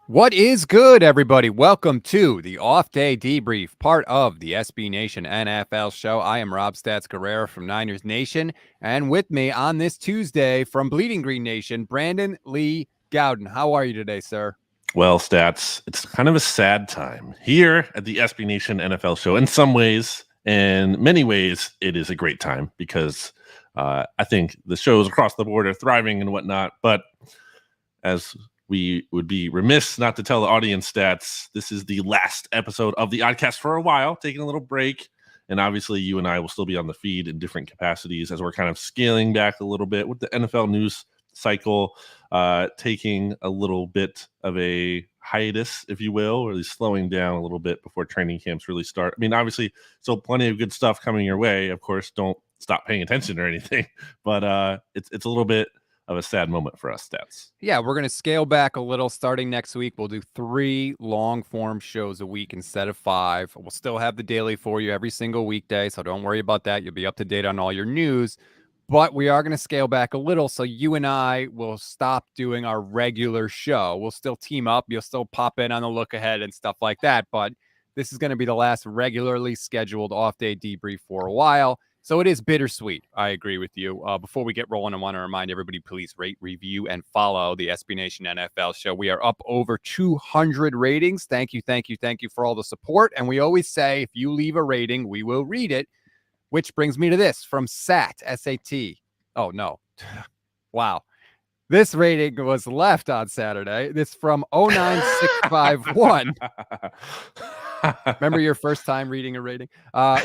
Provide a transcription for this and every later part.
What is good, everybody? Welcome to the Off Day Debrief, part of the SB Nation NFL show. I am Rob Stats Guerrera from Niners Nation, and with me on this Tuesday from Bleeding Green Nation, Brandon Lee Gowton. How are you today, sir? Well, Stats, it's kind of a sad time here at the SB Nation NFL show. In some ways, in many ways, it is a great time because I think the shows across the board are thriving and whatnot. But as we would be remiss not to tell the audience, Stats, this is the last episode of the Oddcast for a while, taking a little break. And obviously, you and I will still be on the feed in different capacities as we're kind of scaling back a little bit with the NFL news cycle, taking a little bit of a hiatus, if you will, or at least slowing down a little bit before training camps really start. I mean, obviously, still plenty of good stuff coming your way. Of course, don't stop paying attention or anything, but it's a little bit of a sad moment for us, Stats. Yeah, we're going to scale back a little starting next week. We'll do 3 long-form shows a week instead of 5. We'll still have the daily for you every single weekday, so don't worry about that. You'll be up to date on all your news. But we are going to scale back a little, so you and I will stop doing our regular show. We'll still team up. You'll still pop in on the look ahead and stuff like that. But this is going to be the last regularly scheduled off-day debrief for a while. So it is bittersweet. I agree with you. Before we get rolling, I want to remind everybody, please rate, review, and follow the SB Nation NFL show. We are up over 200 ratings. Thank you, thank you, thank you for all the support. And we always say, if you leave a rating, we will read it. Which brings me to this from SAT, S-A-T. Oh, no. Wow. This rating was left on Saturday. This from 09651. Remember your first time reading a rating?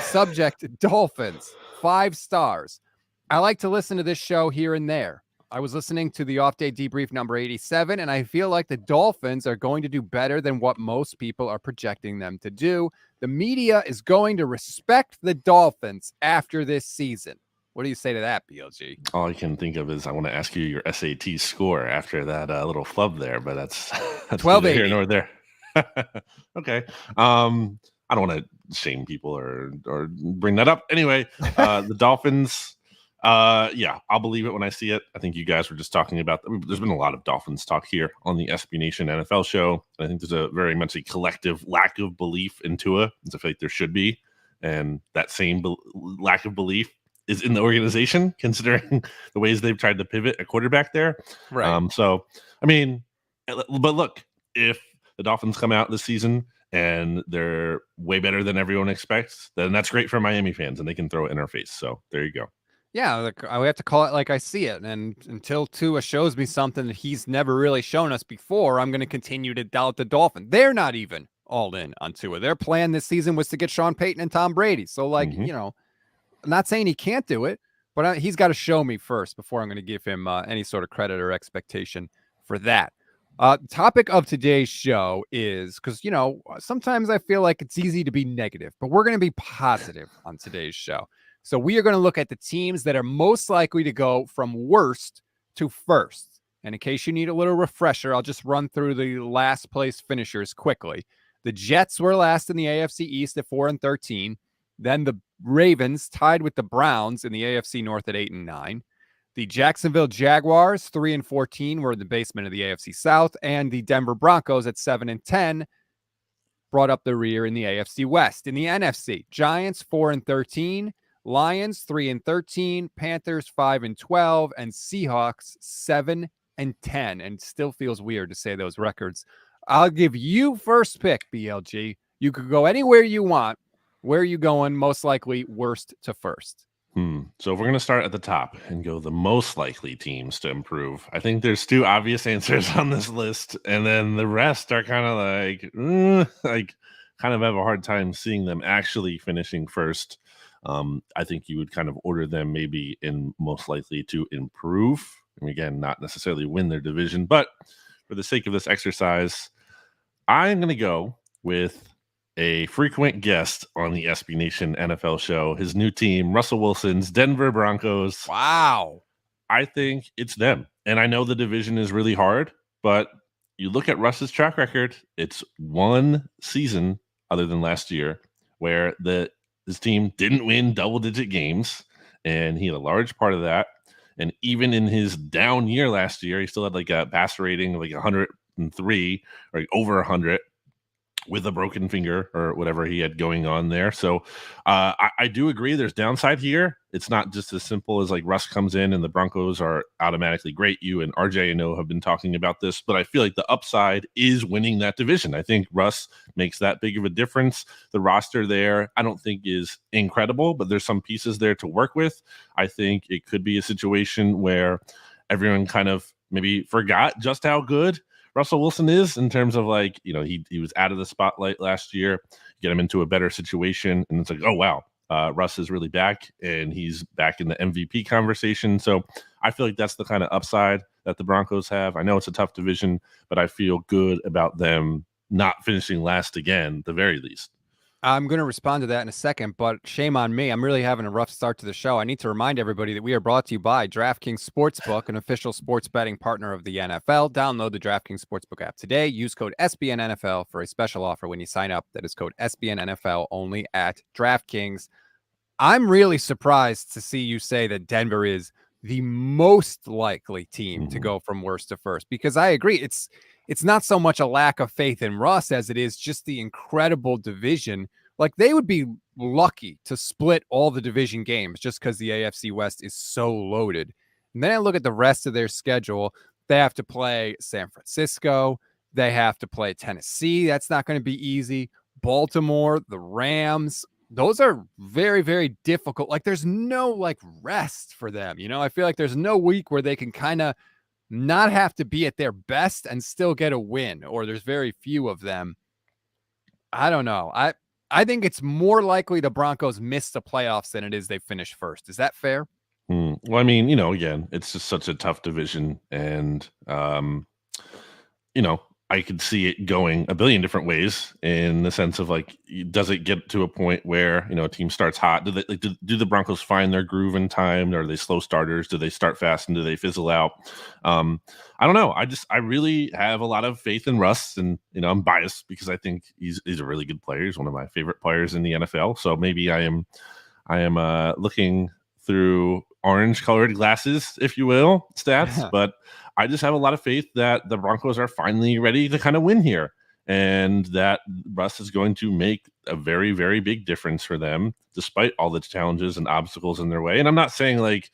Subject, Dolphins, 5 stars. I like to listen to this show here and there. I was listening to the Off Day Debrief number 87, and I feel like the Dolphins are going to do better than what most people are projecting them to do. The media is going to respect the Dolphins after this season. What do you say to that, BLG? All I can think of is I want to ask you your SAT score after that little flub there, but that's 1280 here nor there. Okay. I don't want to shame people or bring that up. Anyway, the Dolphins. Yeah, I'll believe it when I see it. I think you guys were just talking about. There's been a lot of Dolphins talk here on the SB Nation NFL show. I think there's a very much a collective lack of belief in Tua, as I feel like there should be, and that same lack of belief is in the organization, considering the ways they've tried to pivot a quarterback there. Right. So, I mean, but look, if the Dolphins come out this season and they're way better than everyone expects, then that's great for Miami fans, and they can throw it in our face. So there you go. Yeah, I have to call it like I see it. And until Tua shows me something that he's never really shown us before, I'm going to continue to doubt the Dolphins. They're not even all in on Tua. Their plan this season was to get Sean Payton and Tom Brady. So, you know, I'm not saying he can't do it, but he's got to show me first before I'm going to give him any sort of credit or expectation for that. The topic of today's show is, because, you know, sometimes I feel like it's easy to be negative, but we're going to be positive on today's show. So we are going to look at the teams that are most likely to go from worst to first. And in case you need a little refresher, I'll just run through the last place finishers quickly. The Jets were last in the AFC East at 4-13. Then the Ravens tied with the Browns in the AFC North at 8-9. The Jacksonville Jaguars, 3-14, were in the basement of the AFC South. And the Denver Broncos at 7-10 brought up the rear in the AFC West. In the NFC, Giants 4-13. Lions 3-13, Panthers 5-12, and Seahawks 7-10. And still feels weird to say those records. I'll give you first pick, BLG. You could go anywhere you want. Where are you going? Most likely worst to first. So if we're going to start at the top and go the most likely teams to improve, I think there's 2 obvious answers on this list, and then the rest are kind of like kind of have a hard time seeing them actually finishing first. I think you would kind of order them maybe in most likely to improve. And again, not necessarily win their division, but for the sake of this exercise, I'm going to go with a frequent guest on the SB Nation NFL show, his new team, Russell Wilson's Denver Broncos. Wow. I think it's them. And I know the division is really hard, but you look at Russ's track record, it's one season other than last year where his team didn't win double-digit games, and he had a large part of that And even in his down year last year, he still had like a passer rating of like 103 or like over 100 with a broken finger or whatever he had going on there. So I do agree there's downside here. It's not just as simple as like Russ comes in and the Broncos are automatically great. You and RJ, I know, have been talking about this, but I feel like the upside is winning that division. I think Russ makes that big of a difference. The roster there, I don't think is incredible, but there's some pieces there to work with. I think it could be a situation where everyone kind of maybe forgot just how good Russell Wilson is in terms of like, he was out of the spotlight last year, get him into a better situation. And it's like, oh, wow, Russ is really back and he's back in the MVP conversation. So I feel like that's the kind of upside that the Broncos have. I know it's a tough division, but I feel good about them not finishing last again, the very least. I'm going to respond to that in a second, but shame on me. I'm really having a rough start to the show. I need to remind everybody that we are brought to you by DraftKings Sportsbook, an official sports betting partner of the NFL. Download the DraftKings Sportsbook app today. Use code SBNNFL for a special offer when you sign up. That is code SBNNFL only at DraftKings. I'm really surprised to see you say that Denver is the most likely team to go from worst to first, because I agree. It's not so much a lack of faith in Russ as it is just the incredible division. Like, they would be lucky to split all the division games just because the AFC West is so loaded. And then I look at the rest of their schedule. They have to play San Francisco. They have to play Tennessee. That's not going to be easy. Baltimore, the Rams. Those are very, very difficult. Like, there's no like rest for them. I feel like there's no week where they can kind of not have to be at their best and still get a win, or there's very few of them. I don't know. I think it's more likely the Broncos miss the playoffs than it is they finish first. Is that fair? Well, I mean, again, it's just such a tough division, and I could see it going a billion different ways in the sense of like, does it get to a point where, a team starts hot? Do the Broncos find their groove in time? Are they slow starters? Do they start fast and do they fizzle out? I don't know. I really have a lot of faith in Russ, and, I'm biased because I think he's a really good player. He's one of my favorite players in the NFL. So maybe I am looking through orange colored glasses, if you will, stats, but I just have a lot of faith that the Broncos are finally ready to kind of win here, and that Russ is going to make a very, very big difference for them, despite all the challenges and obstacles in their way. And I'm not saying like,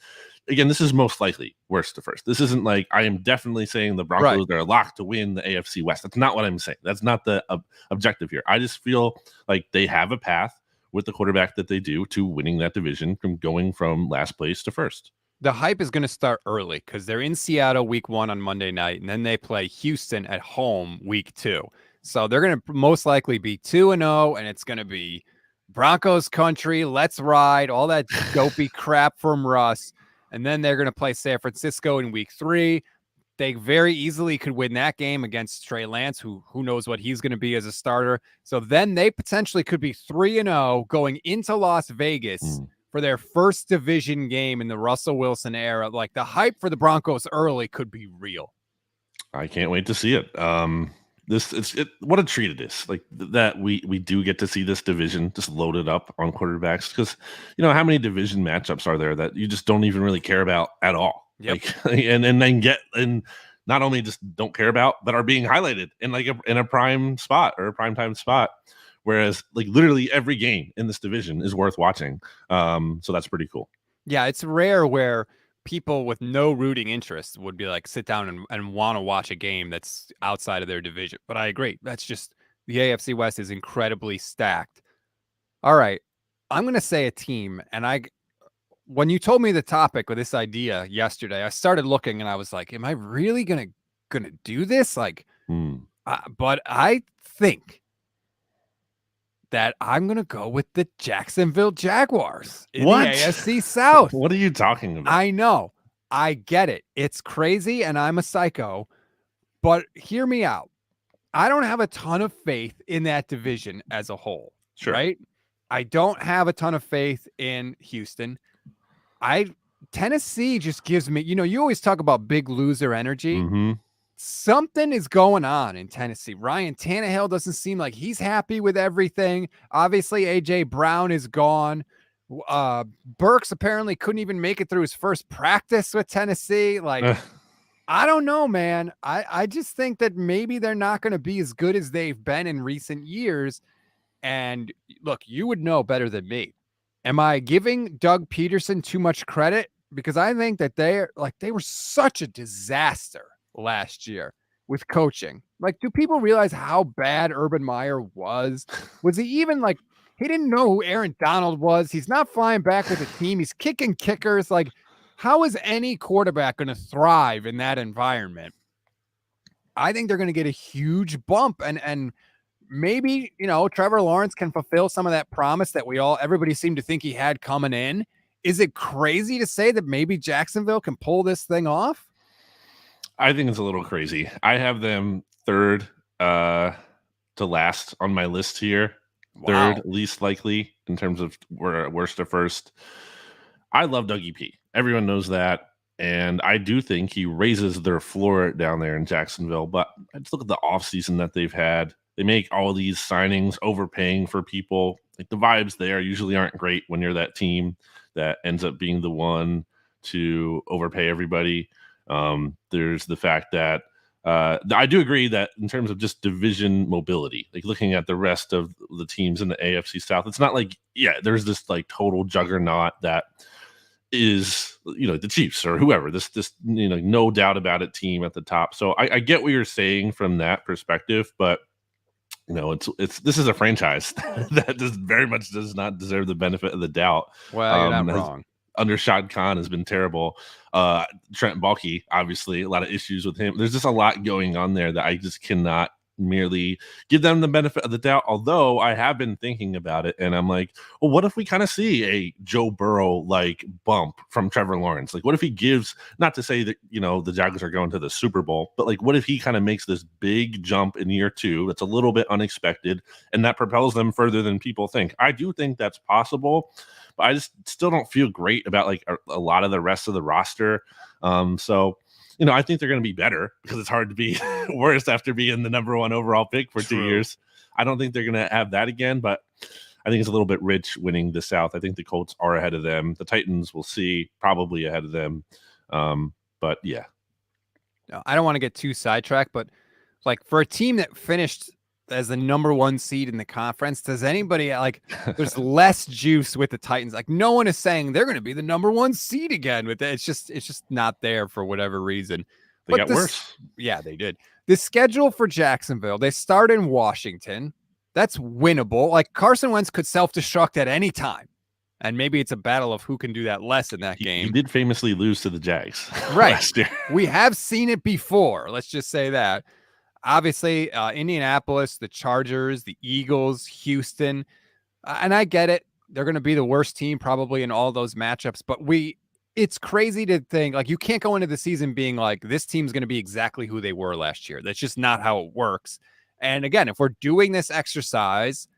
again, this is most likely worst to first. This isn't like, I am definitely saying the Broncos are locked to win the AFC West. That's not what I'm saying. That's not the objective here. I just feel like they have a path with the quarterback that they do to winning that division, from going from last place to first. The hype is going to start early because they're in Seattle week 1 on Monday night, and then they play Houston at home week 2. So they're going to most likely be 2-0, and it's going to be Broncos country. Let's ride all that dopey crap from Russ. And then they're going to play San Francisco in week 3. They very easily could win that game against Trey Lance, who knows what he's going to be as a starter. So then they potentially could be 3-0 going into Las Vegas for their first division game in the Russell Wilson era. Like, the hype for the Broncos early could be real. I can't wait to see it. What a treat it is, like that we do get to see this division just loaded up on quarterbacks, because how many division matchups are there that you just don't even really care about at all. Yep. And then not only just don't care about, but are being highlighted in a prime spot or a prime time spot. Whereas like literally every game in this division is worth watching. So that's pretty cool. Yeah, it's rare where people with no rooting interest would be like, sit down and want to watch a game that's outside of their division. But I agree. That's just, the AFC West is incredibly stacked. All right. I'm going to say a team. And when you told me the topic or this idea yesterday, I started looking and I was like, am I really going to do this? Like, but I think that I'm going to go with the Jacksonville Jaguars in the AFC South. What are you talking about? I know. I get it. It's crazy and I'm a psycho, but hear me out. I don't have a ton of faith in that division as a whole, right? I don't have a ton of faith in Houston. Tennessee just gives me, you always talk about big loser energy. Something is going on in Tennessee. Ryan Tannehill doesn't seem like he's happy with everything. Obviously, A.J. Brown is gone. Burks apparently couldn't even make it through his first practice with Tennessee. Like, I don't know, man. I just think that maybe they're not going to be as good as they've been in recent years. And look, you would know better than me. Am I giving Doug Peterson too much credit? Because I think that they were such a disaster last year with coaching. Like, do people realize how bad Urban Meyer was? Was he even like, he didn't know who Aaron Donald was? He's not flying back with the team. He's kicking kickers. Like, how is any quarterback going to thrive in that environment? I think they're going to get a huge bump, and maybe, Trevor Lawrence can fulfill some of that promise that everybody seemed to think he had coming in. Is it crazy to say that maybe Jacksonville can pull this thing off? I think it's a little crazy. I have them third to last on my list here. Wow. Third least likely in terms of worst to first. I love Dougie P. Everyone knows that. And I do think he raises their floor down there in Jacksonville. But I just look at the offseason that they've had. They make all these signings, overpaying for people. Like, the vibes there usually aren't great when you're that team that ends up being the one to overpay everybody. There's the fact that I do agree that in terms of just division mobility, like looking at the rest of the teams in the AFC South, it's not like, there's this like total juggernaut that is, the Chiefs or whoever, this no doubt about it team at the top. So I get what you're saying from that perspective, but this is a franchise that very much does not deserve the benefit of the doubt. Well, you're not wrong. Under Shad Khan has been terrible. Trent Baalke, obviously, a lot of issues with him. There's just a lot going on there that I just cannot merely give them the benefit of the doubt. Although I have been thinking about it, and I'm like, well, what if we kind of see a Joe Burrow like bump from Trevor Lawrence? Like, what if he gives, not to say that the Jaguars are going to the Super Bowl, but like, what if he kind of makes this big jump in year 2 that's a little bit unexpected, and that propels them further than people think? I do think that's possible, but I just still don't feel great about like a lot of the rest of the roster. So I think they're going to be better, because it's hard to be worse after being the number 1 overall pick for 2 years. I don't think they're going to have that again, but I think it's a little bit rich winning the South. I think the Colts are ahead of them. The Titans, we'll see, probably ahead of them. But yeah. I don't want to get too sidetracked, but like, for a team that finished as the number 1 seed in the conference, does anybody there's less juice with the Titans? Like, no one is saying they're going to be the number 1 seed again with that. It's just not there for whatever reason. They got worse. Yeah, they did. The schedule for Jacksonville, they start in Washington. That's winnable. Like, Carson Wentz could self-destruct at any time. And maybe it's a battle of who can do that less in that game. He did famously lose to the Jags last year. We have seen it before. Let's just say that. Obviously, Indianapolis, the Chargers, the Eagles, Houston. And I get it. They're going to be the worst team probably in all those matchups. But it's crazy to think, like, you can't go into the season being like, this team's going to be exactly who they were last year. That's just not how it works. And again, if we're doing this exercise,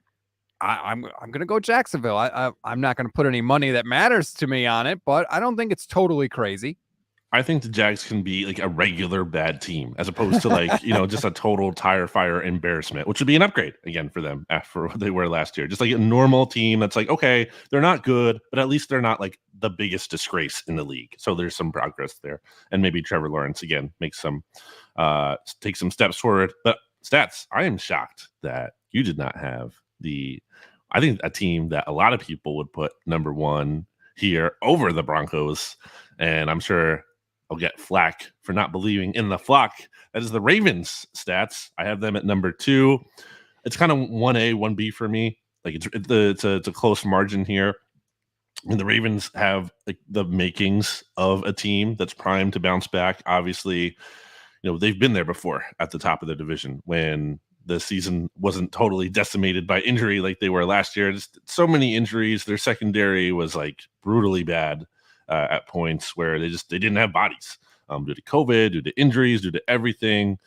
I'm going to go Jacksonville. I'm not going to put any money that matters to me on it, but I don't think it's totally crazy. I think the Jags can be like a regular bad team, as opposed to like, just a total tire fire embarrassment, which would be an upgrade again for them after what they were last year. Just like a normal team that's like, okay, they're not good, but at least they're not like the biggest disgrace in the league. So there's some progress there. And maybe Trevor Lawrence again makes take some steps forward. But Stats, I am shocked that you did not have I think a team that a lot of people would put number 1 here over the Broncos. And I'm sure I'll get flack for not believing in the flock. That is the Ravens. Stats, I have them at number 2. It's kind of 1A, 1B for me. Like, it's a close margin here. And the Ravens have like the makings of a team that's primed to bounce back. Obviously, they've been there before at the top of the division when the season wasn't totally decimated by injury like they were last year. Just so many injuries. Their secondary was like brutally bad at points where they didn't have bodies due to COVID, due to injuries, due to everything.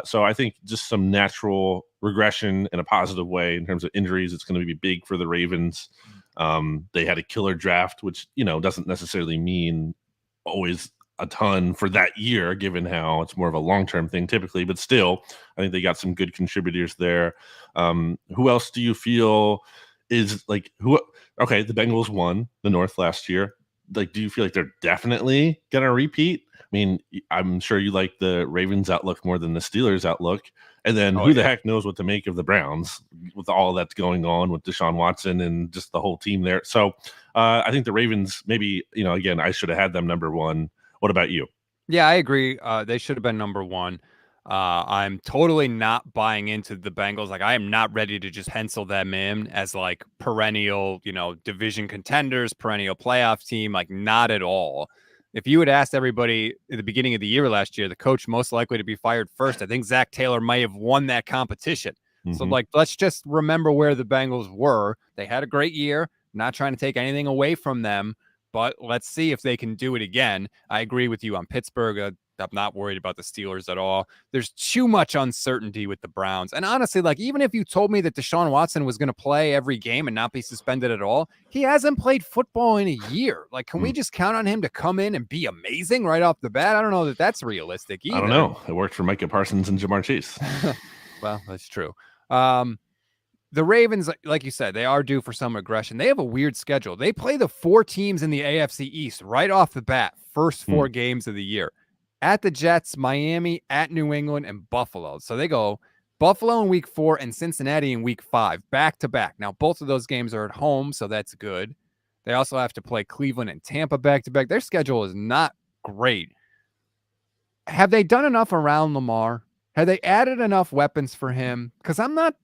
So I think just some natural regression in a positive way in terms of injuries. It's going to be big for the Ravens. They had a killer draft, which, doesn't necessarily mean always a ton for that year, given how it's more of a long-term thing typically, but still, I think they got some good contributors there. Who else do you feel is like who? Okay, the Bengals won the North last year. Like, do you feel like they're definitely gonna repeat? I mean, I'm sure you like the Ravens outlook more than the Steelers outlook. And then Oh who the yeah. heck knows what to make of the Browns with all that's going on with Deshaun Watson and just the whole team there. So I think the Ravens, maybe, again, I should have had them number one. What about you? Yeah, I agree. They should have been number one. I'm totally not buying into the Bengals. Like, I am not ready to just pencil them in as like perennial, division contenders, perennial playoff team. Like, not at all. If you had asked everybody at the beginning of the year last year, the coach most likely to be fired first, I think Zach Taylor might have won that competition. So, Mm-hmm. like, let's just remember where the Bengals were. They had a great year. Not trying to take anything away from them, but let's see if they can do it again. I agree with you on Pittsburgh. I'm not worried about the Steelers at all. There's too much uncertainty with the Browns. And honestly, like, even if you told me that Deshaun Watson was going to play every game and not be suspended at all, he hasn't played football in a year. Like, can we just count on him to come in and be amazing right off the bat? I don't know that that's realistic either. I don't know. It worked for Micah Parsons and Jamar Chase. Well, that's true. The Ravens, like you said, they are due for some regression. They have a weird schedule. They play the 4 teams in the AFC East right off the bat, first 4 games of the year. At the Jets, Miami, at New England, and Buffalo. So they go Buffalo in week 4 and Cincinnati in week 5, back to back. Now, both of those games are at home, so that's good. They also have to play Cleveland and Tampa back to back. Their schedule is not great. Have they done enough around Lamar? Have they added enough weapons for him? Because I'm not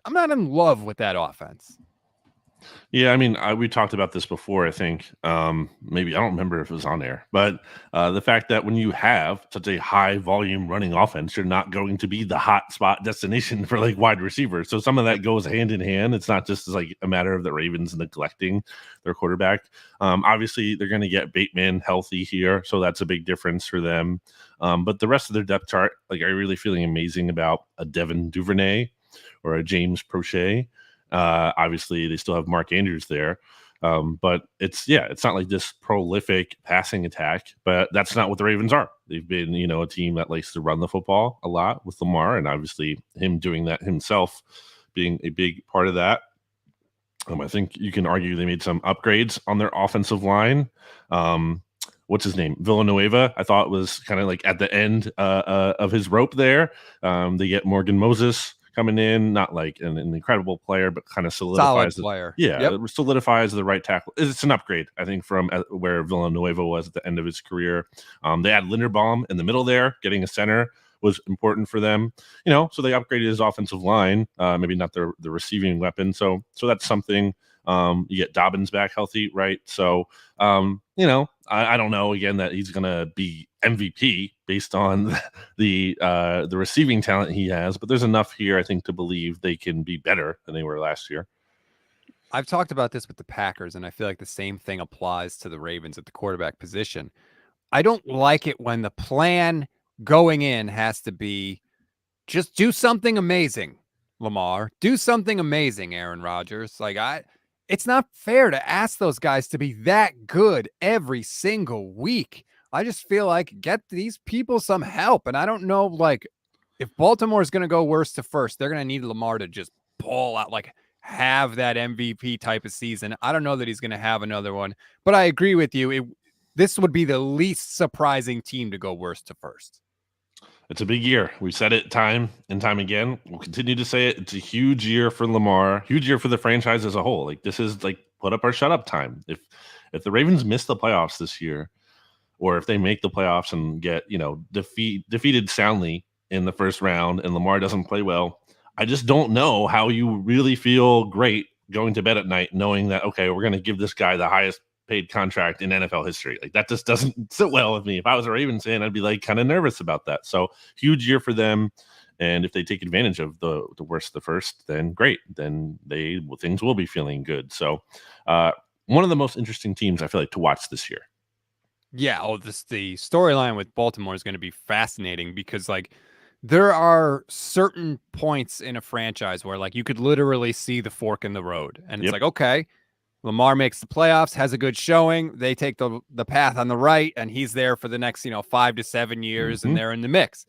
in love with that offense. Yeah, I mean, we talked about this before, I think. Maybe I don't remember if it was on air, but the fact that when you have such a high volume running offense, you're not going to be the hot spot destination for like wide receivers. So some of that goes hand in hand. It's not just like a matter of the Ravens neglecting their quarterback. Obviously, they're going to get Bateman healthy here, so that's a big difference for them. But the rest of their depth chart, like, I'm really feeling amazing about a Devin Duvernay or a James Prochet. Obviously, they still have Mark Andrews there. But it's not like this prolific passing attack, but that's not what the Ravens are. They've been, a team that likes to run the football a lot with Lamar, and obviously him doing that himself being a big part of that. I think you can argue they made some upgrades on their offensive line. What's his name? Villanueva, I thought was kind of like at the end of his rope there. They get Morgan Moses coming in, not like an incredible player, but kind of solidifies Solid player. It solidifies the right tackle. It's an upgrade, I think, from where Villanueva was at the end of his career. They had Linderbaum in the middle there. Getting a center was important for them, so they upgraded his offensive line, maybe not the receiving weapon. So that's something. You get Dobbins back healthy, right? So, I don't know, again, that he's going to be MVP based on the receiving talent he has, but there's enough here, I think, to believe they can be better than they were last year. I've talked about this with the Packers, and I feel like the same thing applies to the Ravens at the quarterback position. I don't like it when the plan going in has to be just do something amazing, Lamar. Do something amazing, Aaron Rodgers. It's not fair to ask those guys to be that good every single week. I just feel like get these people some help. And I don't know, like, if Baltimore is going to go worst to first, they're going to need Lamar to just ball out, like have that MVP type of season. I don't know that he's going to have another one, but I agree with you. This would be the least surprising team to go worst to first. It's a big year. We've said it time and time again. We'll continue to say it. It's a huge year for Lamar, huge year for the franchise as a whole. Like, this is like put up or shut up time. If the Ravens miss the playoffs this year, or if they make the playoffs and get, defeated soundly in the first round and Lamar doesn't play well, I just don't know how you really feel great going to bed at night knowing that, okay, we're going to give this guy the highest paid contract in NFL history. Like, that just doesn't sit well with me. If I was a Ravens fan, I'd be like kind of nervous about that. So huge year for them. And if they take advantage of the worst of the first, then great. Then things will be feeling good. So one of the most interesting teams I feel like to watch this year. Yeah. The storyline with Baltimore is going to be fascinating because, like, there are certain points in a franchise where, like, you could literally see the fork in the road. And it's like, okay, Lamar makes the playoffs, has a good showing. They take the path on the right, and he's there for the next, 5 to 7 years, and they're in the mix.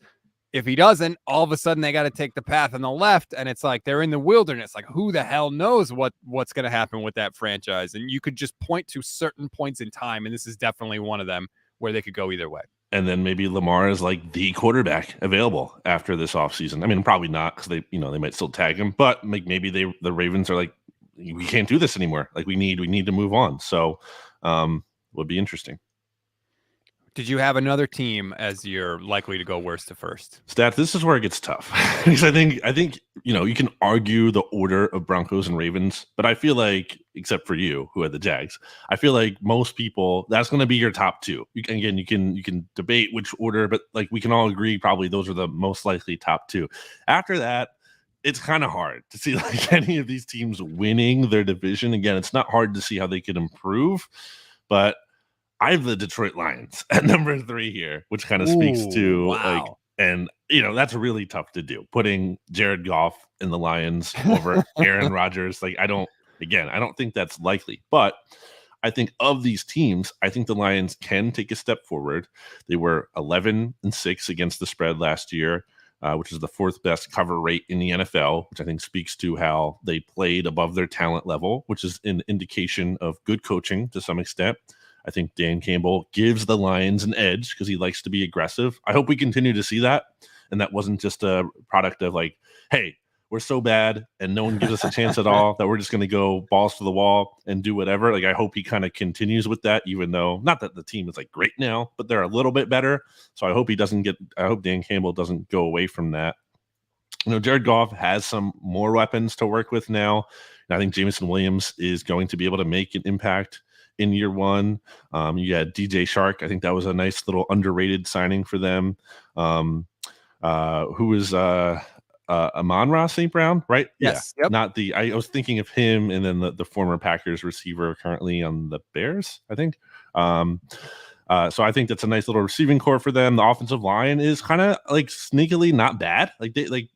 If he doesn't, all of a sudden they got to take the path on the left, and it's like they're in the wilderness. Like, who the hell knows what's going to happen with that franchise? And you could just point to certain points in time, and this is definitely one of them where they could go either way. And then maybe Lamar is like the quarterback available after this offseason. I mean, probably not, because they might still tag him, but like maybe the Ravens are like, we can't do this anymore. Like we need to move on. So would be interesting. Did you have another team as you're likely to go worst to first? Stats, this is where it gets tough. Because I think you can argue the order of Broncos and Ravens, but I feel like, except for you who had the Jags, I feel like most people, that's going to be your top two. You can debate which order, but like we can all agree probably those are the most likely top two. After that, it's kind of hard to see like any of these teams winning their division. Again, it's not hard to see how they could improve, but I have the Detroit Lions at number 3 here, which kind of speaks to like, and that's really tough to do. Putting Jared Goff and the Lions over Aaron Rodgers, like I don't think that's likely. But I think of these teams, I think the Lions can take a step forward. They were 11-6 against the spread last year, which is the 4th best cover rate in the NFL, which I think speaks to how they played above their talent level, which is an indication of good coaching to some extent. I think Dan Campbell gives the Lions an edge because he likes to be aggressive. I hope we continue to see that. And that wasn't just a product of like, hey, we're so bad and no one gives us a chance at all that we're just going to go balls to the wall and do whatever. Like, I hope he kind of continues with that, even though not that the team is like great now, but they're a little bit better. So I hope I hope Dan Campbell doesn't go away from that. Jared Goff has some more weapons to work with now. And I think Jameson Williams is going to be able to make an impact in year one. You had DJ Shark. I think that was a nice little underrated signing for them. Who was Amon-Ra St. Brown, right? Yes. Yeah. Not I was thinking of him and then the former Packers receiver currently on the Bears, I think. So I think that's a nice little receiving core for them. The offensive line is kind of like sneakily not bad. Like they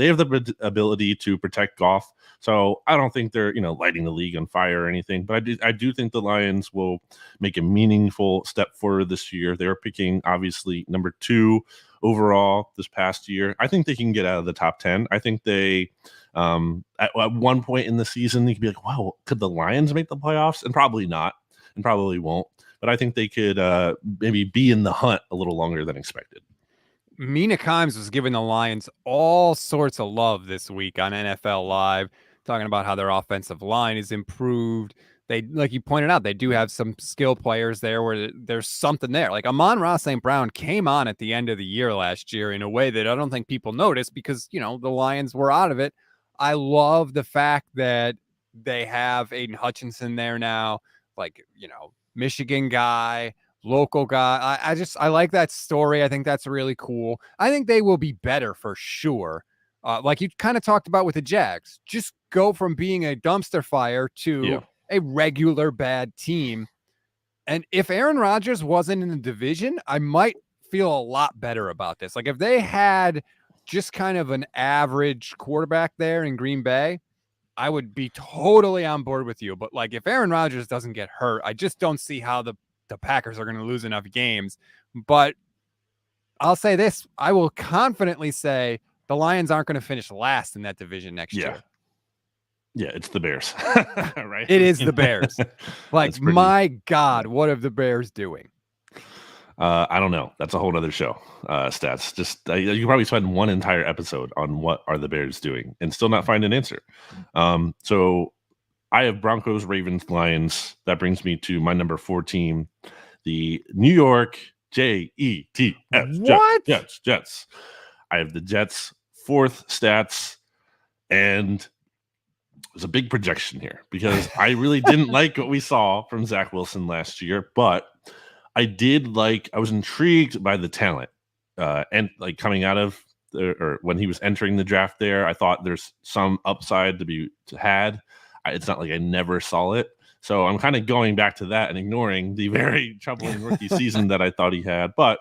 have the ability to protect Goff. So I don't think they're lighting the league on fire or anything. But I do think the Lions will make a meaningful step forward this year. They're picking obviously number 2 overall this past year. I think they can get out of the top 10. I think they at one point in the season you could be like, wow, could the Lions make the playoffs? And probably not, and probably won't. But I think they could maybe be in the hunt a little longer than expected. Mina Kimes was giving the Lions all sorts of love this week on NFL Live, talking about how their offensive line is improved. They, like you pointed out, they do have some skill players there where there's something there. Like Amon-Ra St. Brown came on at the end of the year last year in a way that I don't think people noticed because, the Lions were out of it. I love the fact that they have Aiden Hutchinson there now, like, Michigan guy, local guy. I like that story. I think that's really cool. I think they will be better for sure. Like you kind of talked about with the Jags, just go from being a dumpster fire to a regular bad team. And if Aaron Rodgers wasn't in the division, I might feel a lot better about this. Like if they had just kind of an average quarterback there in Green Bay, I would be totally on board with you. But like if Aaron Rodgers doesn't get hurt, I just don't see how the Packers are going to lose enough games. But I'll say this, I will confidently say the Lions aren't going to finish last in that division next year. Yeah, it's the Bears. Right? It is the Bears. Like, my God, what are the Bears doing? I don't know. That's a whole other show. Stats. Just you can probably spend one entire episode on what are the Bears doing and still not find an answer. So I have Broncos, Ravens, Lions. That brings me to my number 4 team, the New York Jets. What? Jets. I have the Jets 4th stats, and there's a big projection here because I really didn't like what we saw from Zach Wilson last year, but I was intrigued by the talent and like coming out of or when he was entering the draft there, I thought there's some upside to be had. It's not like I never saw it. So I'm kind of going back to that and ignoring the very troubling rookie season that I thought he had. But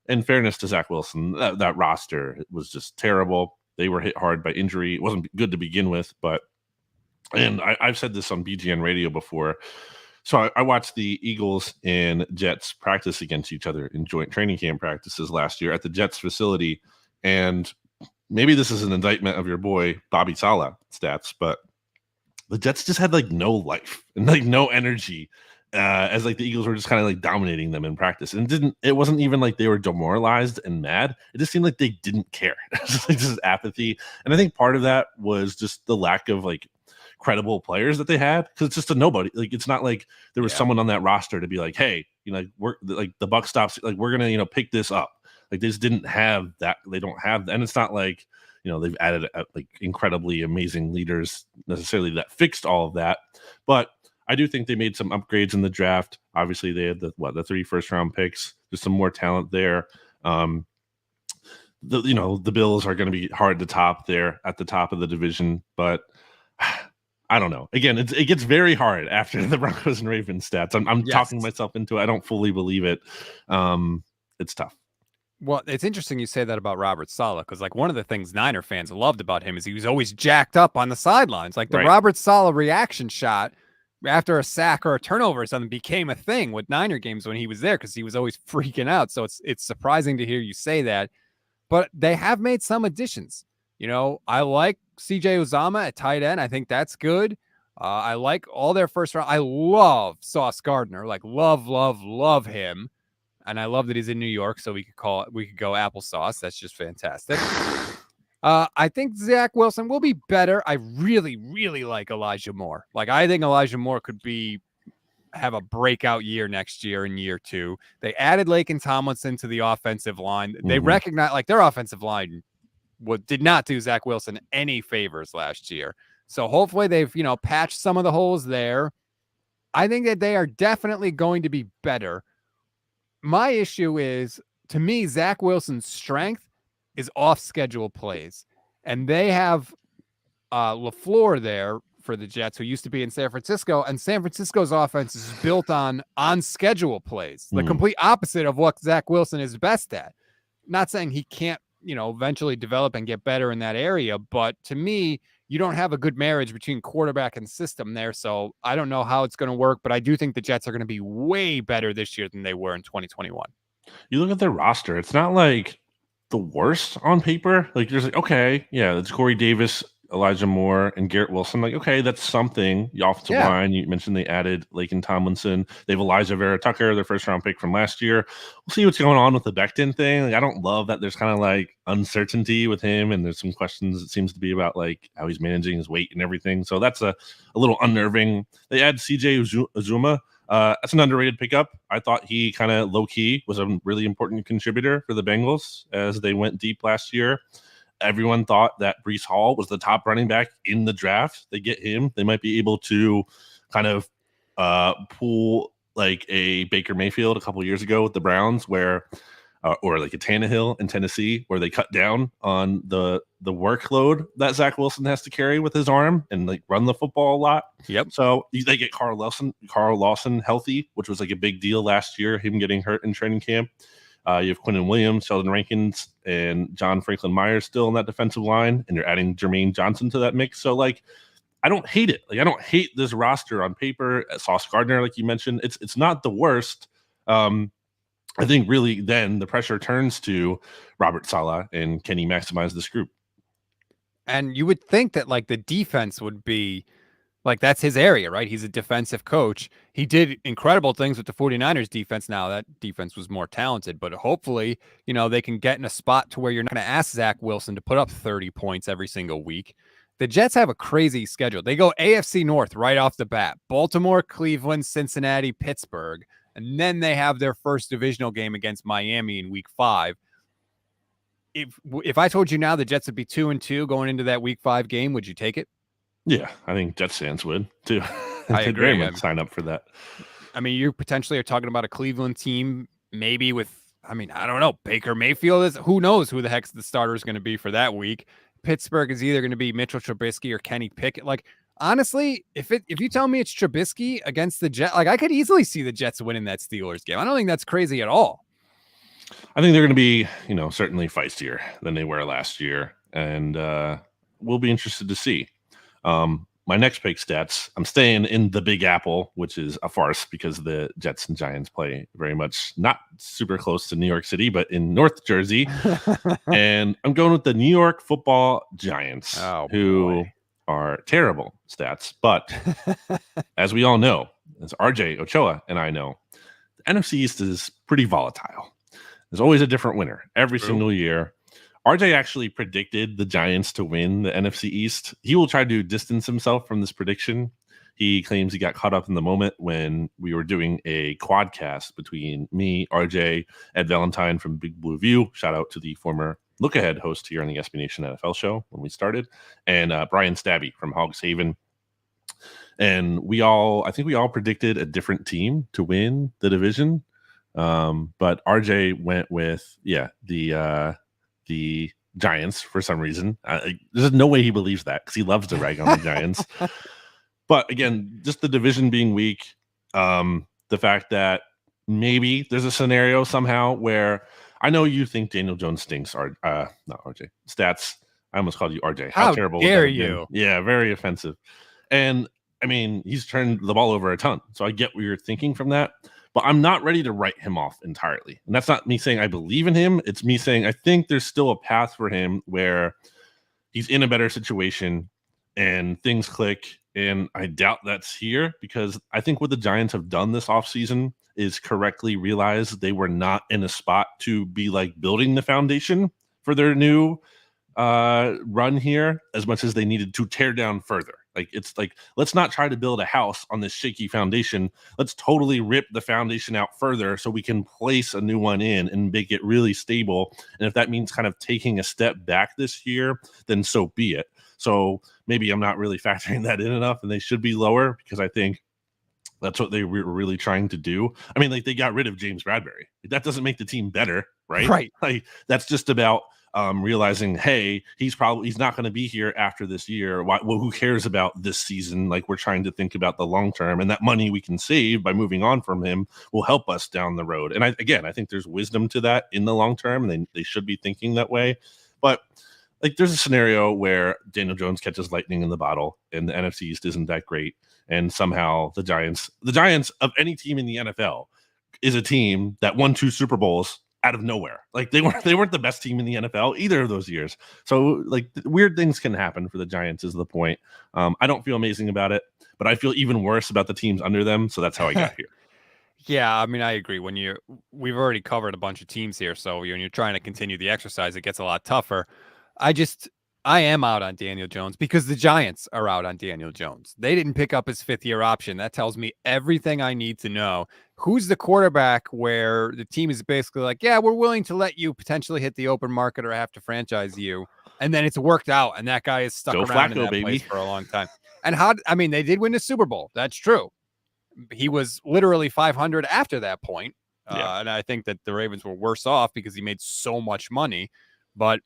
in fairness to Zach Wilson, that roster was just terrible. They were hit hard by injury. It wasn't good to begin with, and I've said this on BGN radio before. So I watched the Eagles and Jets practice against each other in joint training camp practices last year at the Jets facility. And maybe this is an indictment of your boy Bobby Saleh stats, but the Jets just had like no life and like no energy, as like the Eagles were just kind of like dominating them in practice. And it wasn't even like they were demoralized and mad. It just seemed like they didn't care. Just like this apathy. And I think part of that was just the lack of like credible players that they had, because it's just a nobody. Like it's not like there was someone on that roster to be like, hey, like we're like the buck stops, like we're gonna pick this up. Like they just didn't have that. They don't have, and it's not like they've added like incredibly amazing leaders necessarily that fixed all of that. But I do think they made some upgrades in the draft. Obviously, they had the 3 first-round picks. There's some more talent there. The Bills are going to be hard to top there at the top of the division, but I don't know. Again, it gets very hard after the Broncos and Ravens stats. I'm talking myself into it. I don't fully believe it. It's tough. Well, it's interesting you say that about Robert Saleh, because like one of the things Niner fans loved about him is he was always jacked up on the sidelines. Like the Robert Saleh reaction shot after a sack or a turnover or something became a thing with Niner games when he was there, because he was always freaking out. So it's surprising to hear you say that. But they have made some additions. I like CJ Uzomah at tight end. I think that's good. I like all their first round. I love Sauce Gardner. Like love him. And I love that he's in New York, so we could go applesauce. That's just fantastic. I think Zach Wilson will be better. I really, really like Elijah Moore. Like I think Elijah Moore could have a breakout year next year in year 2. They added Laken Tomlinson to the offensive line. They recognize like their offensive line did not do Zach Wilson any favors last year. So hopefully they've patched some of the holes there. I think that they are definitely going to be better. My issue is, to me, Zach Wilson's strength is off-schedule plays. And they have LaFleur there for the Jets, who used to be in San Francisco, and San Francisco's offense is built on schedule plays, the complete opposite of what Zach Wilson is best at. Not saying he can't, eventually develop and get better in that area, but to me, you don't have a good marriage between quarterback and system there. So I don't know how it's going to work, but I do think the Jets are going to be way better this year than they were in 2021. You look at their roster, it's not like the worst on paper. Like there's like, okay, yeah, it's Corey Davis, Elijah Moore, and Garrett Wilson. Like, okay, that's something. The offensive line, you mentioned they added Laken Tomlinson. They have Elijah Vera Tucker, their first round pick from last year. We'll see what's going on with the Becton thing. Like, I don't love that there's kind of like uncertainty with him, and there's some questions it seems to be about like how he's managing his weight and everything. So that's a little unnerving. They add CJ Uzomah. That's an underrated pickup. I thought he kind of low-key was a really important contributor for the Bengals as they went deep last year. Everyone thought that Breece Hall was the top running back in the draft. They get him. They might be able to kind of pull like a Baker Mayfield a couple years ago with the Browns, where or like a Tannehill in Tennessee, where they cut down on the workload that Zach Wilson has to carry with his arm and like run the football a lot. Yep. So they get Carl Lawson healthy, which was like a big deal last year, him getting hurt in training camp. You have Quinnen Williams, Sheldon Rankins, and John Franklin Myers still in that defensive line, and you're adding Jermaine Johnson to that mix. So like, I don't hate it. Like I don't hate this roster on paper. Sauce Gardner, like you mentioned, it's not the worst. I think really then the pressure turns to Robert Saleh and can he maximize this group? And you would think that like the defense would be like, that's his area, right? He's a defensive coach. He did incredible things with the 49ers defense. Now that defense was more talented, but hopefully, they can get in a spot to where you're not going to ask Zach Wilson to put up 30 points every single week. The Jets have a crazy schedule. They go AFC North right off the bat: Baltimore, Cleveland, Cincinnati, Pittsburgh. And then they have their first divisional game against Miami in week 5. If I told you now the Jets would be 2-2 going into that week 5 game, would you take it? Yeah, I think Jets fans would too. I agree. Very much sign up for that. I mean, you potentially are talking about a Cleveland team, maybe with, I don't know, Baker Mayfield is, who knows who the heck the starter is going to be for that week. Pittsburgh is either going to be Mitchell Trubisky or Kenny Pickett. Like, honestly, if you tell me it's Trubisky against the Jets, like I could easily see the Jets winning that Steelers game. I don't think that's crazy at all. I think they're going to be, certainly feistier than they were last year, and we'll be interested to see. my next pick stats, I'm staying in the Big Apple, which is a farce because the Jets and Giants play very much not super close to New York City, but in North Jersey. And I'm going with the New York Football Giants, who are terrible stats. But as we all know, as RJ Ochoa and I know, the NFC East is pretty volatile. There's always a different winner every single year. RJ actually predicted the Giants to win the NFC East. He will try to distance himself from this prediction. He claims he got caught up in the moment when we were doing a quadcast between me, RJ, Ed Valentine from Big Blue View. Shout out to the former Look Ahead host here on the SB Nation NFL show when we started, and Brian Stabby from Hogs Haven. And I think we all predicted a different team to win the division. But RJ went with, the Giants for some reason. There's no way he believes that because he loves to rag on the Giants. But again, just the division being weak, the fact that maybe there's a scenario somehow where I know you think Daniel Jones stinks, not RJ. Stats. I almost called you RJ. How terrible dare you? Yeah, very offensive. And I mean, he's turned the ball over a ton. So I get what you're thinking from that. But I'm not ready to write him off entirely. And that's not me saying I believe in him. It's me saying I think there's still a path for him where he's in a better situation and things click. And I doubt that's here because I think what the Giants have done this offseason is correctly realize they were not in a spot to be like building the foundation for their new run here as much as they needed to tear down further. Like, it's like, let's not try to build a house on this shaky foundation. Let's totally rip the foundation out further so we can place a new one in and make it really stable. And if that means kind of taking a step back this year, then so be it. So maybe I'm not really factoring that in enough, and they should be lower because I think that's what they were really trying to do. I mean, like, they got rid of James Bradbury. That doesn't make the team better, right? Right. Like, that's just about realizing, hey, he's not going to be here after this year. Who cares about this season? Like, we're trying to think about the long term, and that money we can save by moving on from him will help us down the road. And I think there's wisdom to that in the long term, and they should be thinking that way. But like, there's a scenario where Daniel Jones catches lightning in the bottle, and the NFC East isn't that great, and somehow the Giants of any team in the NFL is a team that won 2 Super Bowls out of nowhere. Like, they weren't the best team in the NFL either of those years. So like, weird things can happen for the Giants is the point. I don't feel amazing about it, but I feel even worse about the teams under them. So that's how I got here. Yeah, I mean, I agree. We've already covered a bunch of teams here, so when you're trying to continue the exercise, it gets a lot tougher. I am out on Daniel Jones because the Giants are out on Daniel Jones. They didn't pick up his 5th-year option. That tells me everything I need to know. Who's the quarterback where the team is basically like, yeah, we're willing to let you potentially hit the open market or have to franchise you. And then it's worked out, and that guy is stuck around in that place for a long time. And they did win the Super Bowl. That's true. He was literally 500 after that point. And I think that the Ravens were worse off because he made so much money. But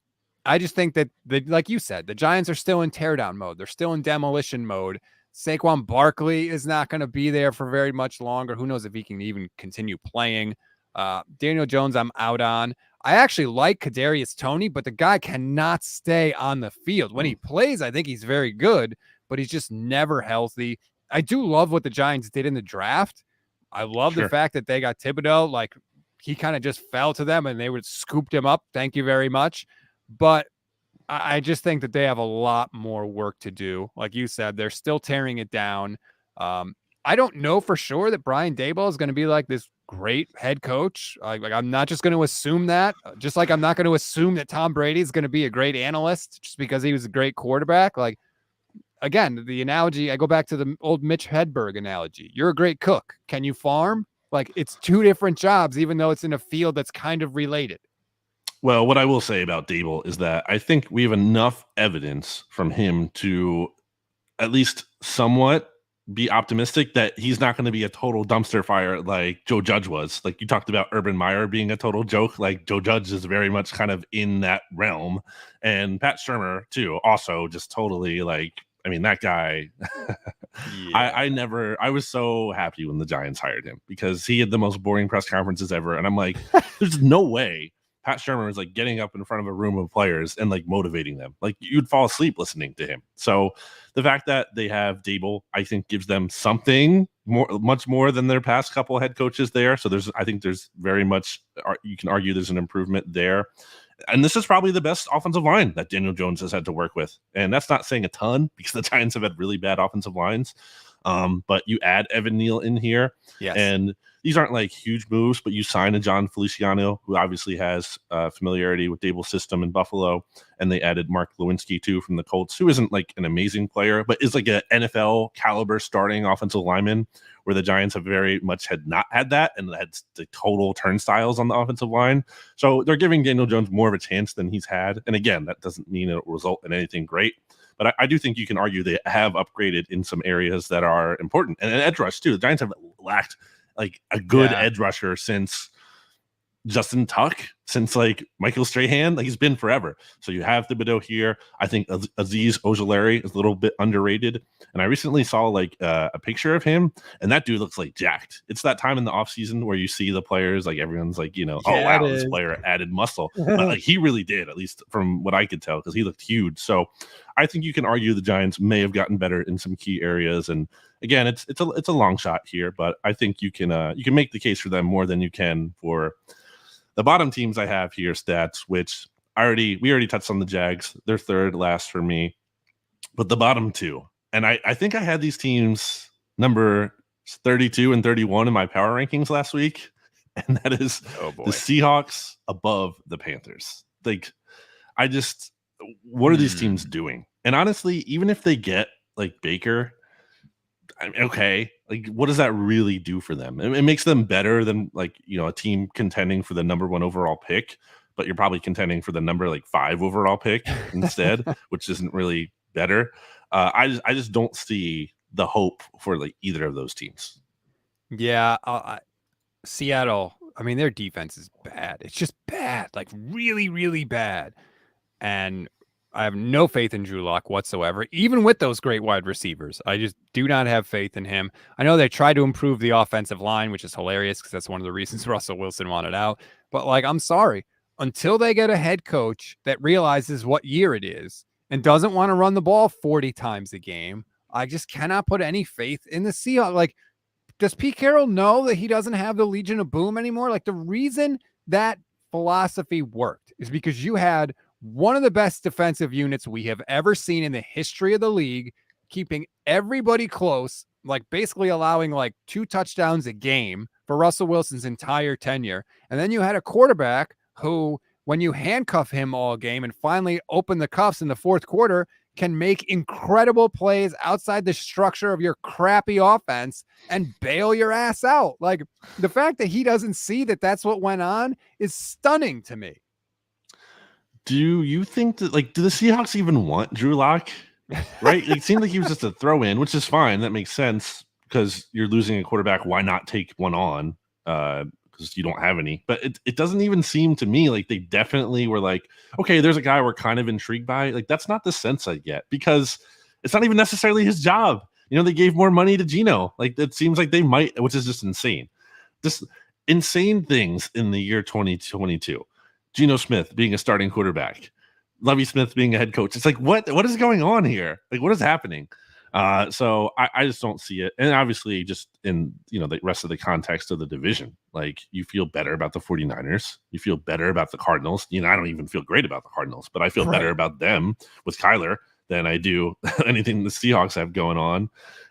I just think that, like you said, the Giants are still in teardown mode. They're still in demolition mode. Saquon Barkley is not going to be there for very much longer. Who knows if he can even continue playing. Daniel Jones, I'm out on. I actually like Kadarius Toney, but the guy cannot stay on the field. When he plays, I think he's very good, but he's just never healthy. I do love what the Giants did in the draft. I love the fact that they got Thibodeau. Like, he kind of just fell to them and they would scooped him up. Thank you very much. But I just think that they have a lot more work to do. Like you said, they're still tearing it down. I don't know for sure that Brian Daboll is going to be like this great head coach. Like, I'm not just going to assume that, just like I'm not going to assume that Tom Brady is going to be a great analyst just because he was a great quarterback. Like, again, the analogy, I go back to the old Mitch Hedberg analogy. You're a great cook. Can you farm? Like, it's 2 different jobs, even though it's in a field that's kind of related. Well, what I will say about Daboll is that I think we have enough evidence from him to at least somewhat be optimistic that he's not going to be a total dumpster fire like Joe Judge was. Like, you talked about Urban Meyer being a total joke. Like, Joe Judge is very much kind of in that realm. And Pat Shermer, too, also just totally like, I mean, that guy, I was so happy when the Giants hired him because he had the most boring press conferences ever. And I'm like, there's no way Pat Shermer is like getting up in front of a room of players and like motivating them. Like you'd fall asleep listening to him. So the fact that they have Dable, I think, gives them something much more than their past couple head coaches there. So I think there's very much, you can argue there's an improvement there. And this is probably the best offensive line that Daniel Jones has had to work with. And that's not saying a ton because the Giants have had really bad offensive lines. But you add Evan Neal in here. Yes. And these aren't like huge moves, but you sign a John Feliciano, who obviously has familiarity with Dable's system in Buffalo. And they added Mark Lewinsky, too, from the Colts, who isn't like an amazing player, but is like an NFL caliber starting offensive lineman, where the Giants have very much had not had that and had the total turnstiles on the offensive line. So they're giving Daniel Jones more of a chance than he's had. And again, that doesn't mean it'll result in anything great. But I do think you can argue they have upgraded in some areas that are important. And an edge rush, too. The Giants have lacked like a good edge rusher since Justin Tuck, since like Michael Strahan. Like he's been forever. So you have Thibodeau here. I think Azeez Ojulari is a little bit underrated. And I recently saw like a picture of him, and that dude looks like jacked. It's that time in the offseason where you see the players, like everyone's like, oh, wow, this player added muscle. But like he really did, at least from what I could tell, because he looked huge. So I think you can argue the Giants may have gotten better in some key areas. And again, it's a long shot here, but I think you can make the case for them more than you can for the bottom teams I have here, stats, which we already touched on the Jags. They're third last for me. But the bottom two, and I think I had these teams number 32 and 31 in my power rankings last week, and that is the Seahawks above the Panthers. Like, what are these teams doing? And honestly, even if they get like Baker, okay, like what does that really do for them? It makes them better than like, a team contending for the number 1 overall pick, but you're probably contending for the number like 5 overall pick instead, which isn't really better. I just don't see the hope for like either of those teams. Yeah, Seattle, I mean, their defense is bad. It's just bad, like really, really bad. And I have no faith in Drew Lock whatsoever, even with those great wide receivers. I just do not have faith in him. I know they tried to improve the offensive line, which is hilarious because that's one of the reasons Russell Wilson wanted out. But like, I'm sorry, until they get a head coach that realizes what year it is and doesn't want to run the ball 40 times a game, I just cannot put any faith in the Seahawks. Like, does Pete Carroll know that he doesn't have the Legion of Boom anymore? Like, the reason that philosophy worked is because you had one of the best defensive units we have ever seen in the history of the league, keeping everybody close, like basically allowing like 2 touchdowns a game for Russell Wilson's entire tenure. And then you had a quarterback who, when you handcuff him all game and finally open the cuffs in the fourth quarter, can make incredible plays outside the structure of your crappy offense and bail your ass out. Like, the fact that he doesn't see that that's what went on is stunning to me. Do you think that, like, do the Seahawks even want Drew Lock? Right? It seemed like he was just a throw in, which is fine. That makes sense because you're losing a quarterback. Why not take one on? Because you don't have any. But it doesn't even seem to me like they definitely were like, okay, there's a guy we're kind of intrigued by. Like, that's not the sense I get because it's not even necessarily his job. They gave more money to Geno. Like, it seems like they might, which is just insane. Just insane things in the year 2022. Geno Smith being a starting quarterback, Lovie Smith being a head coach. It's like, what is going on here? Like, what is happening? So I just don't see it. And obviously just in, the rest of the context of the division, like you feel better about the 49ers. You feel better about the Cardinals. I don't even feel great about the Cardinals, but I feel better about them with Kyler than I do anything the Seahawks have going on.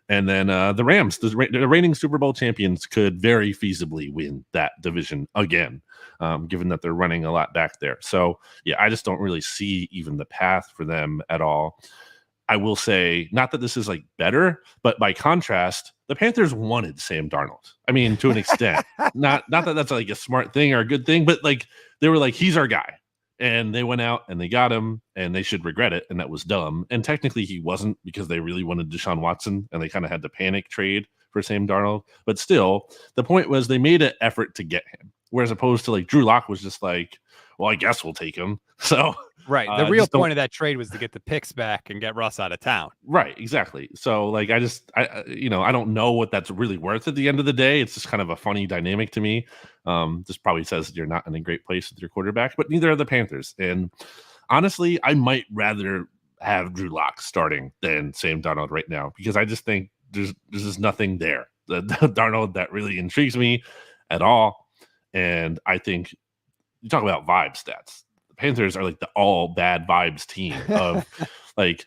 And then the Rams, the reigning Super Bowl champions, could very feasibly win that division again, given that they're running a lot back there. So, yeah, I just don't really see even the path for them at all. I will say, not that this is like better, but by contrast, the Panthers wanted Sam Darnold. I mean, to an extent, not that that's like a smart thing or a good thing, but like they were like, he's our guy. And they went out and they got him, and they should regret it. And that was dumb. And technically he wasn't, because they really wanted Deshaun Watson and they kind of had to panic trade for Sam Darnold. But still, the point was they made an effort to get him. Whereas opposed to like Drew Lock was just like, well, I guess we'll take him. So Right. The real just don't. point of that trade was to get the picks back and get Russ out of town. Right, exactly. So like I don't know what that's really worth at the end of the day. It's just kind of a funny dynamic to me. This probably says you're not in a great place with your quarterback, but neither are the Panthers. And honestly, I might rather have Drew Lock starting than Sam Darnold right now because I just think there's just nothing there. The Darnold that really intrigues me at all. And I think you talk about vibe stats. The Panthers are like the all bad vibes team of like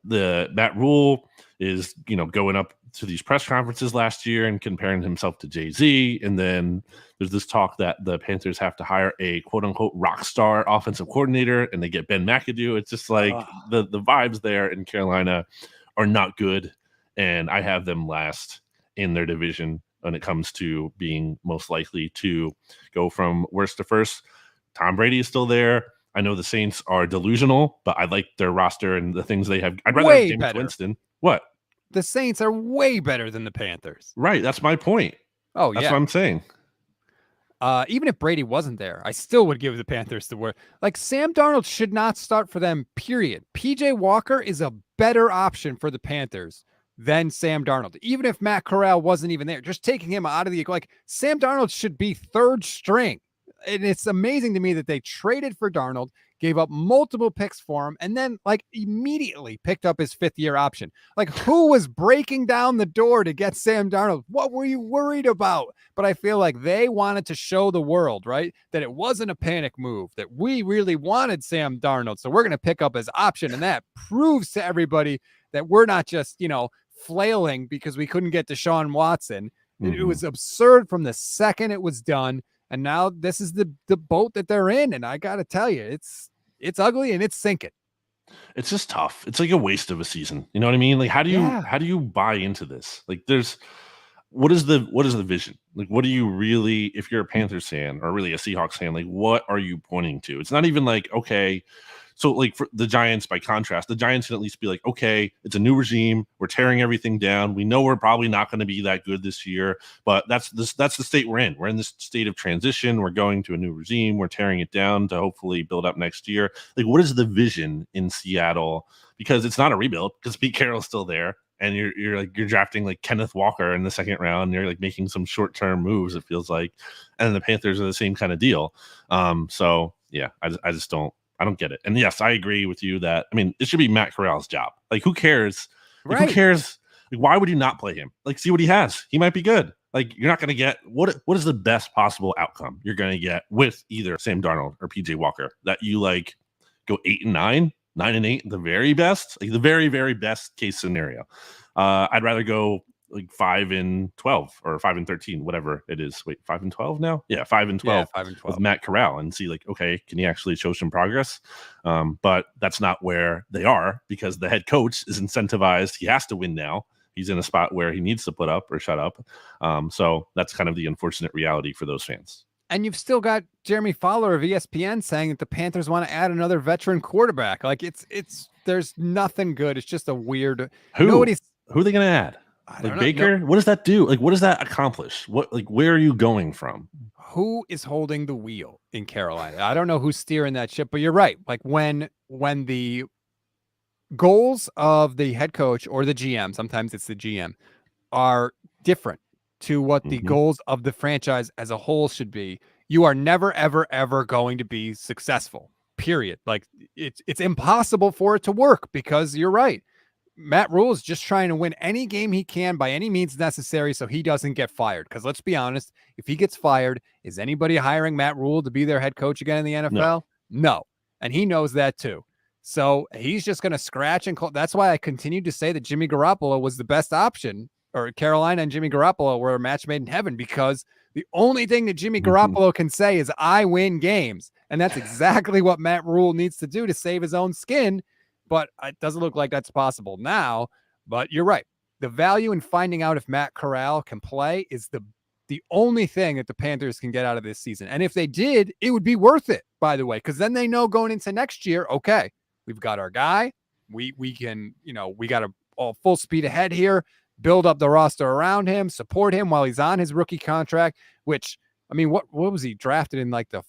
the Matt Rule is, going up to these press conferences last year and comparing himself to Jay-Z. And then there's this talk that the Panthers have to hire a quote unquote rock star offensive coordinator and they get Ben McAdoo. It's just like the vibes there in Carolina are not good. And I have them last in their division when it comes to being most likely to go from worst to first. Tom Brady is still there. I know the Saints are delusional, but I like their roster and the things they have. I'd rather have Jameis Winston. What? The Saints are way better than the Panthers. Right. That's my point. Oh, that's what I'm saying. Even if Brady wasn't there, I still would give the Panthers the word. Like, Sam Darnold should not start for them, period. PJ Walker is a better option for the Panthers than Sam Darnold. Even if Matt Corral wasn't even there, just taking him out of the, like, Sam Darnold should be third string. And it's amazing to me that they traded for Darnold, gave up multiple picks for him, and then like immediately picked up his 5th-year option. Like, who was breaking down the door to get Sam Darnold? What were you worried about? But I feel like they wanted to show the world, right, that it wasn't a panic move, that we really wanted Sam Darnold. So we're going to pick up his option. And that proves to everybody that we're not just, flailing because we couldn't get Deshaun Watson. Mm-hmm. It was absurd from the second it was done. And now this is the boat that they're in. And I got to tell you, it's ugly and it's sinking. It's just tough. It's like a waste of a season. You know what I mean? Like, how do you buy into this? Like, what is the vision? Like, what do you really, if you're a Panthers fan or really a Seahawks fan, like, what are you pointing to? It's not even like, okay, so like for the Giants, by contrast, the Giants can at least be like, okay, it's a new regime. We're tearing everything down. We know we're probably not going to be that good this year, but that's the state we're in. We're in this state of transition. We're going to a new regime. We're tearing it down to hopefully build up next year. Like, what is the vision in Seattle? Because it's not a rebuild because Pete Carroll's still there. And you're drafting like Kenneth Walker in the 2nd round. And you're like making some short-term moves, it feels like. And the Panthers are the same kind of deal. So yeah, I just don't get it. And yes, I agree with you that, I mean, it should be Matt Corral's job. Like, who cares? Like, right. Who cares? Like, why would you not play him? Like, see what he has. He might be good. Like, you're not going to get what is the best possible outcome you're going to get with either Sam Darnold or PJ Walker that you like go 8-9, 9-8, the very best, like the very, very best case scenario. I'd rather go like 5-12 or 5-13, whatever it is. Wait, 5-12 now? Yeah, 5-12. Yeah, 5-12 with Matt Corral and see like, okay, can he actually show some progress? But that's not where they are because the head coach is incentivized. He has to win now. He's in a spot where he needs to put up or shut up. So that's kind of the unfortunate reality for those fans. And you've still got Jeremy Fowler of ESPN saying that the Panthers want to add another veteran quarterback. Like, there's nothing good. It's just a weird. Who are they going to add? Like Baker? No. What does that do? Like, what does that accomplish? Where are you going from? Who is holding the wheel in Carolina? I don't know who's steering that ship, but you're right. Like, when the goals of the head coach or the GM, sometimes it's the GM, are different to what the goals of the franchise as a whole should be, you are never, ever, ever going to be successful, period. Like, it's impossible for it to work because you're right. Matt Rule is just trying to win any game he can by any means necessary so he doesn't get fired. Because let's be honest, if he gets fired, is anybody hiring Matt Rule to be their head coach again in the NFL? No. And he knows that too. So he's just going to scratch and call. That's why I continued to say that Jimmy Garoppolo was the best option, or Carolina and Jimmy Garoppolo were a match made in heaven, because the only thing that Jimmy Garoppolo can say is I win games. And that's exactly what Matt Rule needs to do to save his own skin. But it doesn't look like that's possible now. But you're right. The value in finding out if Matt Corral can play is the only thing that the Panthers can get out of this season. And if they did, it would be worth it, by the way, because then they know going into next year, okay, we've got our guy. We can, we got all full speed ahead here, build up the roster around him, support him while he's on his rookie contract, which, I mean, what was he drafted in, like the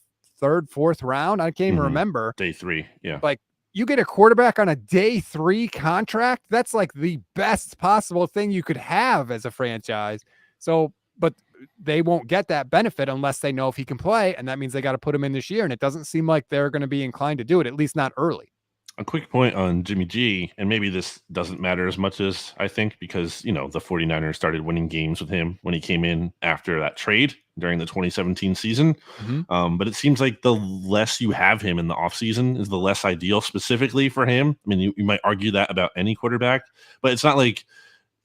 third, fourth round. I can't even remember. Day 3. Yeah. Like, you get a quarterback on a day 3 contract. That's like the best possible thing you could have as a franchise. So, but they won't get that benefit unless they know if he can play. And that means they got to put him in this year. And it doesn't seem like they're going to be inclined to do it, at least not early. A quick point on Jimmy G, and maybe this doesn't matter as much as I think because, the 49ers started winning games with him when he came in after that trade during the 2017 season. But it seems like the less you have him in the offseason is the less ideal specifically for him. I mean, you might argue that about any quarterback, but it's not like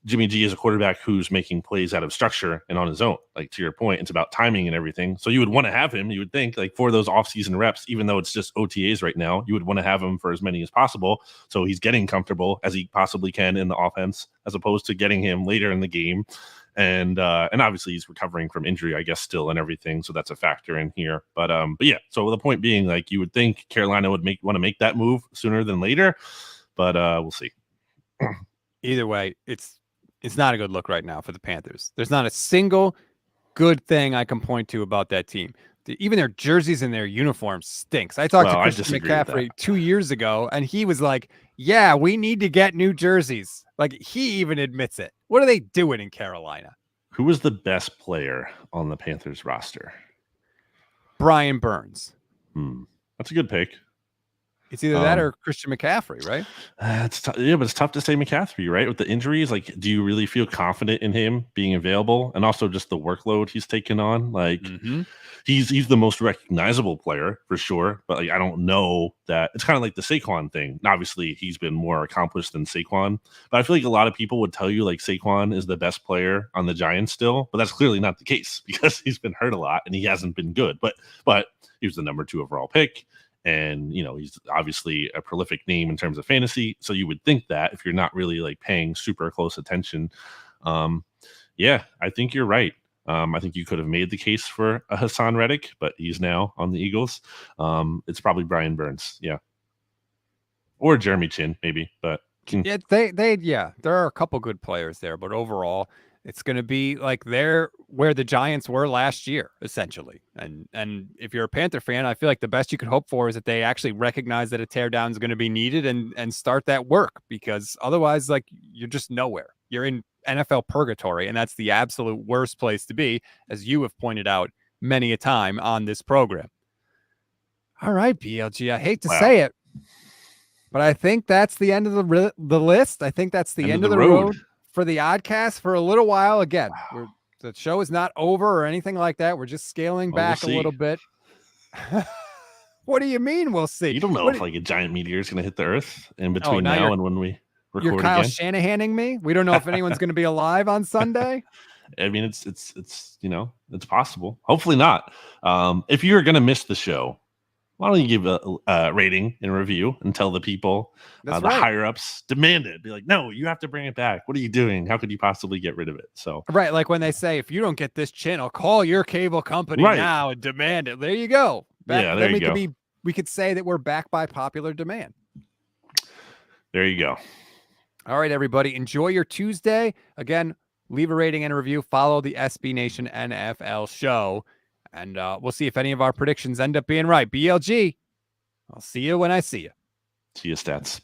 Jimmy G is a quarterback who's making plays out of structure and on his own. Like, to your point, it's about timing and everything. So you would want to have him, you would think, like, for those offseason reps, even though it's just OTAs right now, you would want to have him for as many as possible. So he's getting comfortable as he possibly can in the offense, as opposed to getting him later in the game. And obviously he's recovering from injury, I guess, still, and everything. So that's a factor in here. But yeah, so the point being, like, you would think Carolina would want to make that move sooner than later, but we'll see. Either way, it's not a good look right now for the Panthers. There's not a single good thing I can point to about that team. Even their jerseys and their uniforms stinks. I talked to Christian McCaffrey 2 years ago, and he was like, yeah, we need to get new jerseys. Like, he even admits it. What are they doing in Carolina? Who was the best player on the Panthers roster? Brian Burns. That's a good pick. It's either that or Christian McCaffrey, right? Yeah, but it's tough to say McCaffrey, right? With the injuries, like, do you really feel confident in him being available? And also just the workload he's taken on. Like, he's the most recognizable player for sure. But, like, I don't know that it's kind of like the Saquon thing. Obviously, he's been more accomplished than Saquon. But I feel like a lot of people would tell you, like, Saquon is the best player on the Giants still. But that's clearly not the case because he's been hurt a lot and he hasn't been good. But he was the number 2 overall pick. And, he's obviously a prolific name in terms of fantasy. So you would think that if you're not really, like, paying super close attention. Yeah, I think you're right. I think you could have made the case for a Hassan Reddick, but he's now on the Eagles. It's probably Brian Burns. Yeah. Or Jeremy Chin, maybe. But yeah, there are a couple good players there, but overall, it's going to be like they're where the Giants were last year, essentially. And if you're a Panther fan, I feel like the best you could hope for is that they actually recognize that a teardown is going to be needed and start that work, because otherwise, like, you're just nowhere. You're in NFL purgatory, and that's the absolute worst place to be, as you have pointed out many a time on this program. All right, BLG, I hate to say it, but I think that's the end of the list. I think that's the end of the road for the Oddcast for a little while. Again, the show is not over or anything like that. We're just scaling back a little bit. What do you mean we'll see? You don't know if, like, a giant meteor is going to hit the Earth in between now and when we record you're Kyle again. Shanahaning me? We don't know if anyone's going to be alive on Sunday. I mean, it's it's possible. Hopefully not. If you're going to miss the show, why don't you give a rating and review and tell the people, the higher ups demand it. Be like, no, you have to bring it back. What are you doing? How could you possibly get rid of it? So right, like when they say, if you don't get this channel, call your cable company now and demand it. There you go. There you go. We could say that we're back by popular demand. There you go. All right, everybody, enjoy your Tuesday. Again, leave a rating and a review. Follow the SB Nation NFL show. And we'll see if any of our predictions end up being right. BLG, I'll see you when I see you. See you, Stats.